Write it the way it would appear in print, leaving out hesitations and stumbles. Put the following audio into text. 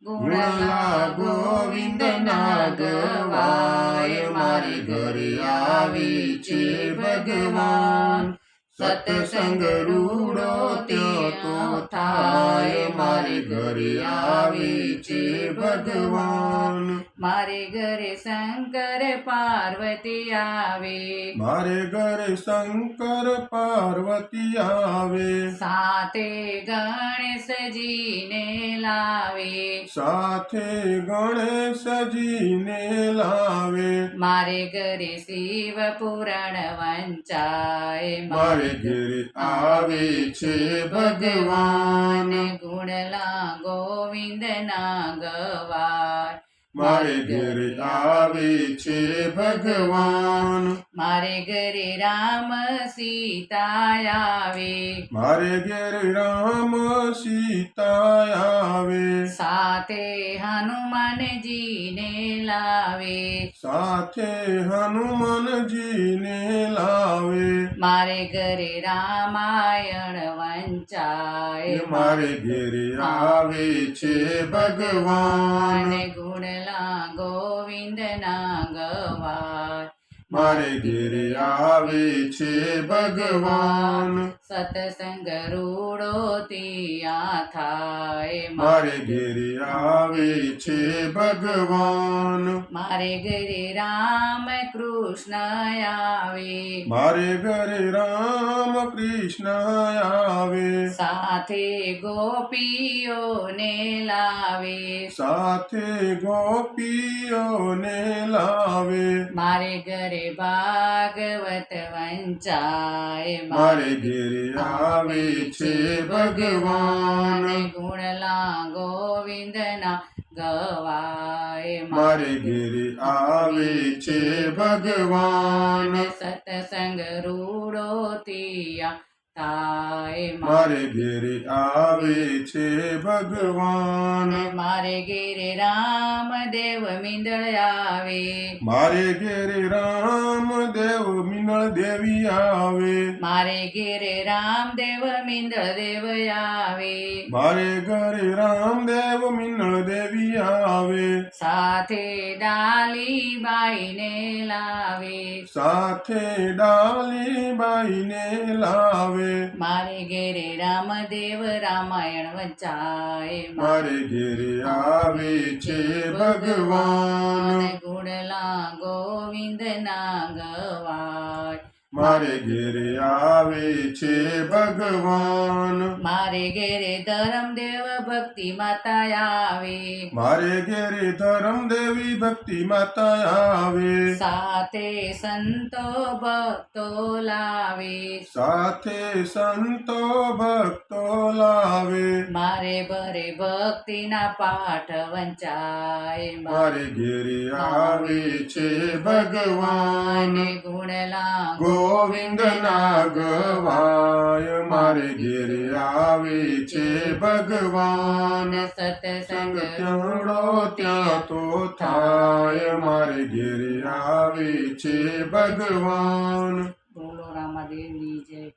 ગુણલા ગોવિંદના ગવાય મારે ઘરે આવી છે ભગવાન સત્સંગ રૂડો ત્યાં થાય મારે ઘરે આવી છે ભગવાન મારે ઘરે શંકર પાર્વતી આવે મારે ઘરે શંકર પાર્વતી આવે સાથે ગણેશજીને લાવે સાથે ગણેશજીને લાવે મારે ઘરે શિવ પુરાણ વંચાય મારે ઘરે આવે છે ભગવાન ગુણલા ગોવિંદના ગવાય મારે ઘરે આવે છે ભગવાન મારે ઘરે રામ સીતા આવે મારે ઘરે રામ સીતા આવે સાથે હનુમાનજીને લાવે સાથે હનુમાનજીને લાવે મારે ઘરે રામાયણ વંચાય મારે ઘરે આવે છે ભગવાન ગુણલા ગોવિંદના ગવાય મારે ઘરે આવે છે ભગવાન સત્સંગ રૂડો ત્યાં થાય મારે ઘરે આવે છે ભગવાન મારે ઘરે રામ કૃષ્ણ આવે મારે ઘરે રામ કૃષ્ણ આવે સાથે ગોપીઓને લાવે સાથે ગોપીઓને લાવે મારે ઘરે ભાગવત વંચાય મારે ઘરે આવે છે ભગવાન ગુણલા ગોવિંદના ગવાય મારે ઘરે આવે છે ભગવાન સત્સંગ રૂડો ત્યાં થાય મારે ઘરે આવે છે ભગવાન મારે ઘેરે રામદેવ મીંદળ આવે મારે ઘરે રામદેવ મિનળ દેવી આવે મારે ઘેરે રામદેવ મીંદળ દેવ આવે મારે ઘરે રામદેવ મિનળ દેવી આવે સાથે ડાલીબાઈને લાવે સાથે ડાલીબાઈને લાવે મારે ઘેરે રામદેવ રામાયણ વંચાય મારે ઘેરે આવે છે ભગવાન ગુણલા ગોવિંદના ગવાય મારે ઘેરે આવે છે ભગવાન મારે ઘેરે ધરમદેવ ભક્તિ માતા આવે મારે ઘેરે ધરમદેવી ભક્તિ માતા આવે સાથે સંતો ભક્તો લાવે સાથે સંતો ભક્તો લાવે મારે ભરે ભક્તિના પાઠ વંચાય મારે ઘેરે આવે છે ભગવાન ગુણલા ગોવિંદના ગવાય મારે ઘેરે આવે છે ભગવાન સત્સંગ ત્યાંડો ત્યાં તો થાય મારે ઘેરે આવે છે ભગવાન બોલો રામાદેવની જય.